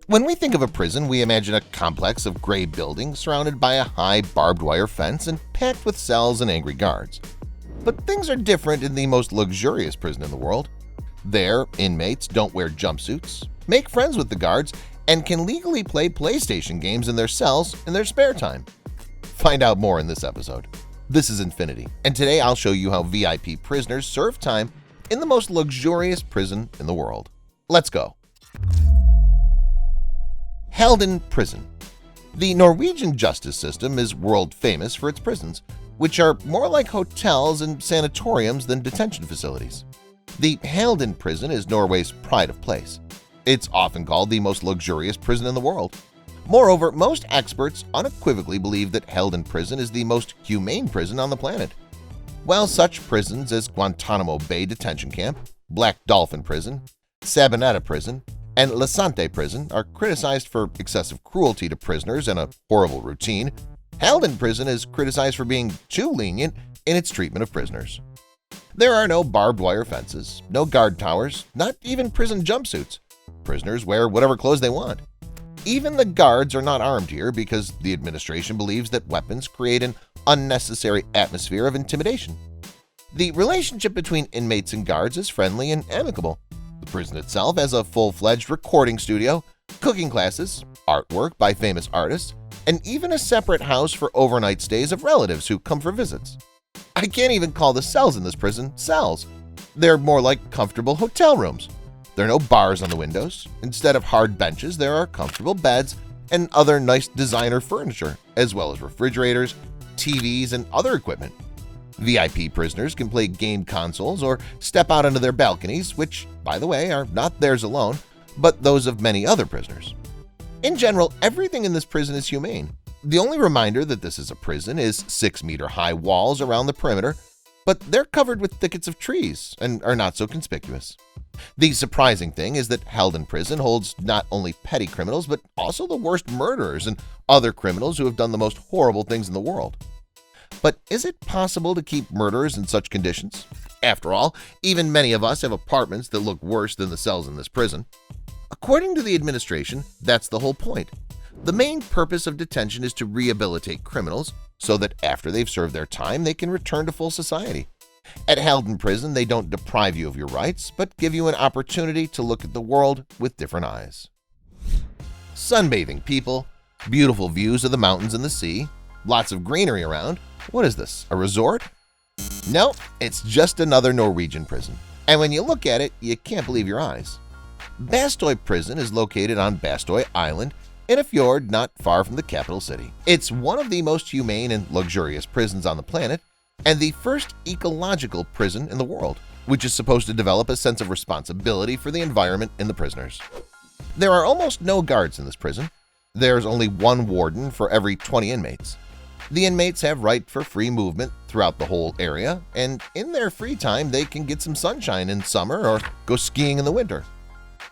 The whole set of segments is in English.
When we think of a prison, we imagine a complex of gray buildings surrounded by a high barbed wire fence and packed with cells and angry guards. But things are different in the most luxurious prison in the world. There, inmates don't wear jumpsuits, make friends with the guards, and can legally play PlayStation games in their cells in their spare time. Find out more in this episode. This is Infinity, and today I'll show you how VIP prisoners serve time in the most luxurious prison in the world. Let's go. Halden Prison. The Norwegian justice system is world famous for its prisons, which are more like hotels and sanatoriums than detention facilities. The Halden Prison is Norway's pride of place. It's often called the most luxurious prison in the world. Moreover, most experts unequivocally believe that Halden Prison is the most humane prison on the planet. While such prisons as Guantanamo Bay Detention Camp, Black Dolphin Prison, Sabaneta Prison, and Lasante Prison are criticized for excessive cruelty to prisoners and a horrible routine, Halden Prison is criticized for being too lenient in its treatment of prisoners. There are no barbed wire fences, no guard towers, not even prison jumpsuits. Prisoners wear whatever clothes they want. Even the guards are not armed here because the administration believes that weapons create an unnecessary atmosphere of intimidation. The relationship between inmates and guards is friendly and amicable. The prison itself has a full-fledged recording studio, cooking classes, artwork by famous artists, and even a separate house for overnight stays of relatives who come for visits. I can't even call the cells in this prison cells. They're more like comfortable hotel rooms. There are no bars on the windows. Instead of hard benches, there are comfortable beds and other nice designer furniture, as well as refrigerators, TVs, and other equipment. VIP prisoners can play game consoles or step out onto their balconies, which, by the way, are not theirs alone, but those of many other prisoners. In general, everything in this prison is humane. The only reminder that this is a prison is 6-meter-high walls around the perimeter, but they're covered with thickets of trees and are not so conspicuous. The surprising thing is that Halden Prison holds not only petty criminals, but also the worst murderers and other criminals who have done the most horrible things in the world. But is it possible to keep murderers in such conditions? After all, even many of us have apartments that look worse than the cells in this prison. According to the administration, that's the whole point. The main purpose of detention is to rehabilitate criminals so that after they've served their time, they can return to full society. At Halden Prison, they don't deprive you of your rights, but give you an opportunity to look at the world with different eyes. Sunbathing, people. Beautiful views of the mountains and the sea. Lots of greenery around. What is this, a resort? No, it's just another Norwegian prison. And when you look at it, you can't believe your eyes. Bastøy Prison is located on Bastøy Island in a fjord not far from the capital city. It's one of the most humane and luxurious prisons on the planet and the first ecological prison in the world, which is supposed to develop a sense of responsibility for the environment and the prisoners. There are almost no guards in this prison. There's only one warden for every 20 inmates. The inmates have right for free movement throughout the whole area, and in their free time they can get some sunshine in summer or go skiing in the winter.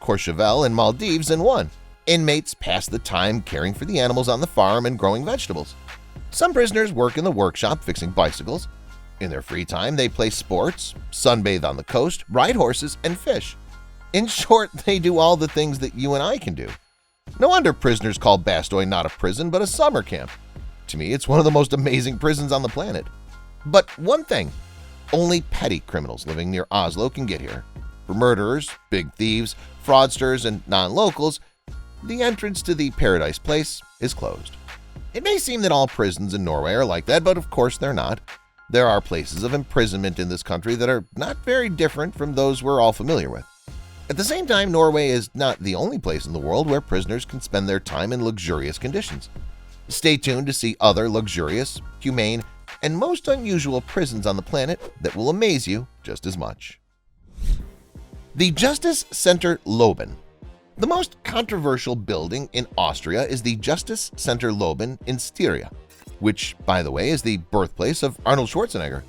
Courchevel and Maldives in one. Inmates pass the time caring for the animals on the farm and growing vegetables. Some prisoners work in the workshop fixing bicycles. In their free time, they play sports, sunbathe on the coast, ride horses, and fish. In short, they do all the things that you and I can do. No wonder prisoners call Bastøy not a prison but a summer camp. To me, it's one of the most amazing prisons on the planet. But one thing, only petty criminals living near Oslo can get here. For murderers, big thieves, fraudsters, and non-locals, the entrance to the Paradise Place is closed. It may seem that all prisons in Norway are like that, but of course they're not. There are places of imprisonment in this country that are not very different from those we're all familiar with. At the same time, Norway is not the only place in the world where prisoners can spend their time in luxurious conditions. Stay tuned to see other luxurious, humane, and most unusual prisons on the planet that will amaze you just as much. The Justice Center Loben. The most controversial building in Austria is the Justice Center Loben in Styria, which, by the way, is the birthplace of Arnold Schwarzenegger.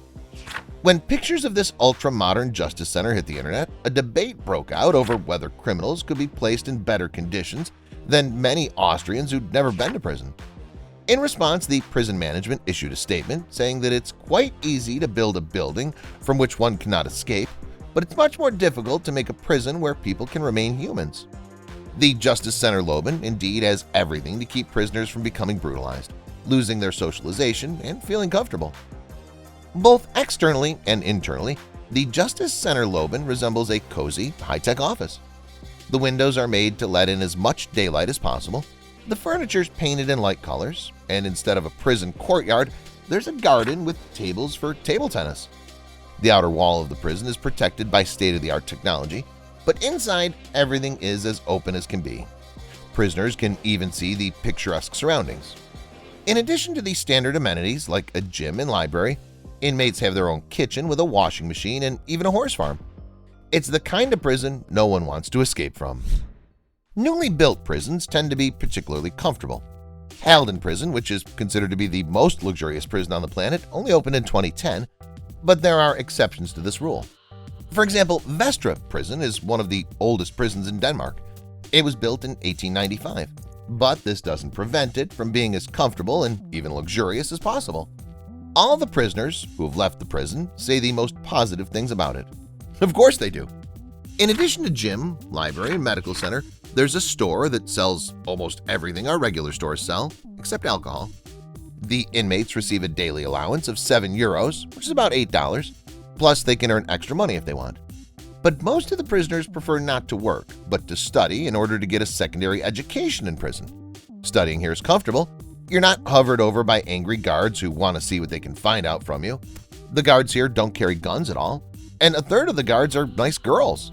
When pictures of this ultra-modern justice center hit the internet, a debate broke out over whether criminals could be placed in better conditions than many Austrians who'd never been to prison. In response, the prison management issued a statement saying that it's quite easy to build a building from which one cannot escape, but it's much more difficult to make a prison where people can remain humans. The Justice Center Loben indeed has everything to keep prisoners from becoming brutalized, losing their socialization, and feeling comfortable. Both externally and internally, the Justice Center Loben resembles a cozy, high-tech office. The windows are made to let in as much daylight as possible. The furniture's painted in light colors, and instead of a prison courtyard, there's a garden with tables for table tennis. The outer wall of the prison is protected by state-of-the-art technology, but inside, everything is as open as can be. Prisoners can even see the picturesque surroundings. In addition to the standard amenities like a gym and library, inmates have their own kitchen with a washing machine and even a horse farm. It's the kind of prison no one wants to escape from. Newly built prisons tend to be particularly comfortable. Halden Prison, which is considered to be the most luxurious prison on the planet, only opened in 2010, but there are exceptions to this rule. For example, Vestre Prison is one of the oldest prisons in Denmark. It was built in 1895, but this doesn't prevent it from being as comfortable and even luxurious as possible. All the prisoners who have left the prison say the most positive things about it. Of course they do. In addition to gym, library, and medical center, there's a store that sells almost everything our regular stores sell, except alcohol. The inmates receive a daily allowance of €7, which is about $8, plus they can earn extra money if they want. But most of the prisoners prefer not to work, but to study in order to get a secondary education in prison. Studying here is comfortable. You're not hovered over by angry guards who want to see what they can find out from you. The guards here don't carry guns at all, and a third of the guards are nice girls.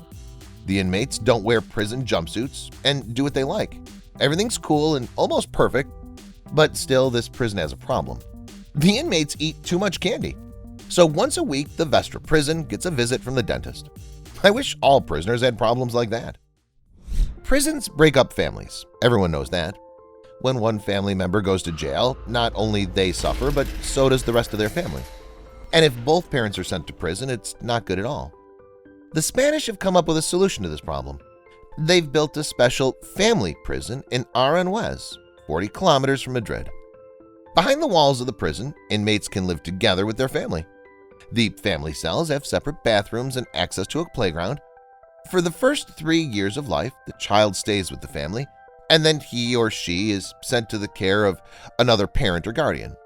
The inmates don't wear prison jumpsuits and do what they like. Everything's cool and almost perfect, but still this prison has a problem. The inmates eat too much candy. So once a week, the Vestre prison gets a visit from the dentist. I wish all prisoners had problems like that. Prisons break up families. Everyone knows that. When one family member goes to jail, not only they suffer, but so does the rest of their family. And if both parents are sent to prison, it's not good at all. The Spanish have come up with a solution to this problem. They've built a special family prison in Aranjuez, 40 kilometers from Madrid. Behind the walls of the prison, inmates can live together with their family. The family cells have separate bathrooms and access to a playground. For the first 3 years of life, the child stays with the family, and then he or she is sent to the care of another parent or guardian.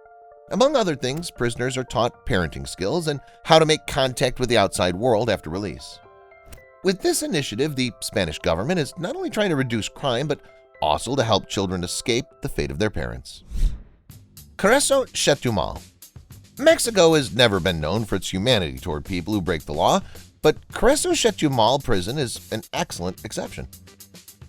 Among other things, prisoners are taught parenting skills and how to make contact with the outside world after release. With this initiative, the Spanish government is not only trying to reduce crime, but also to help children escape the fate of their parents. Carrezo Chetumal. Mexico has never been known for its humanity toward people who break the law, but Carrezo Chetumal prison is an excellent exception.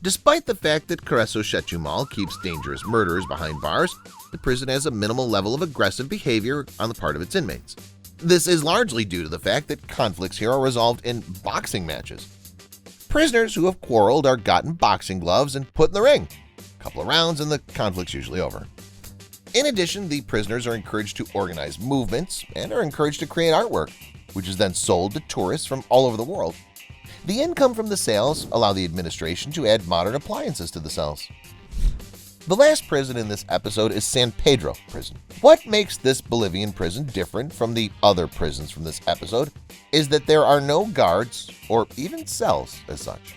Despite the fact that Carrezo Chetumal keeps dangerous murderers behind bars, the prison has a minimal level of aggressive behavior on the part of its inmates. This is largely due to the fact that conflicts here are resolved in boxing matches. Prisoners who have quarreled are gotten boxing gloves and put in the ring. A couple of rounds and the conflict's usually over. In addition, the prisoners are encouraged to organize movements and are encouraged to create artwork, which is then sold to tourists from all over the world. The income from the sales allow the administration to add modern appliances to the cells. The last prison in this episode is San Pedro Prison. What makes this Bolivian prison different from the other prisons from this episode is that there are no guards or even cells as such.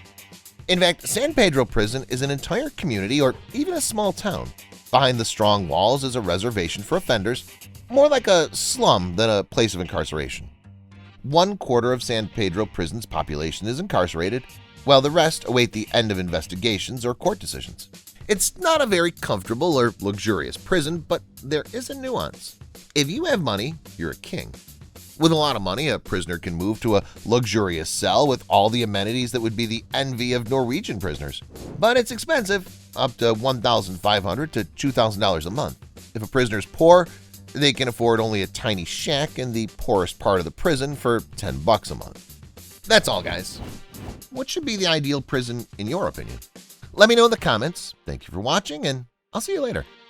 In fact, San Pedro Prison is an entire community or even a small town. Behind the strong walls is a reservation for offenders, more like a slum than a place of incarceration. 1/4 of San Pedro Prison's population is incarcerated, while the rest await the end of investigations or court decisions. It's not a very comfortable or luxurious prison, but there is a nuance. If you have money, you're a king. With a lot of money, a prisoner can move to a luxurious cell with all the amenities that would be the envy of Norwegian prisoners. But it's expensive, up to $1,500 to $2,000 a month. If a prisoner's poor, they can afford only a tiny shack in the poorest part of the prison for $10 a month. That's all, guys. What should be the ideal prison in your opinion? Let me know in the comments. Thank you for watching, and I'll see you later.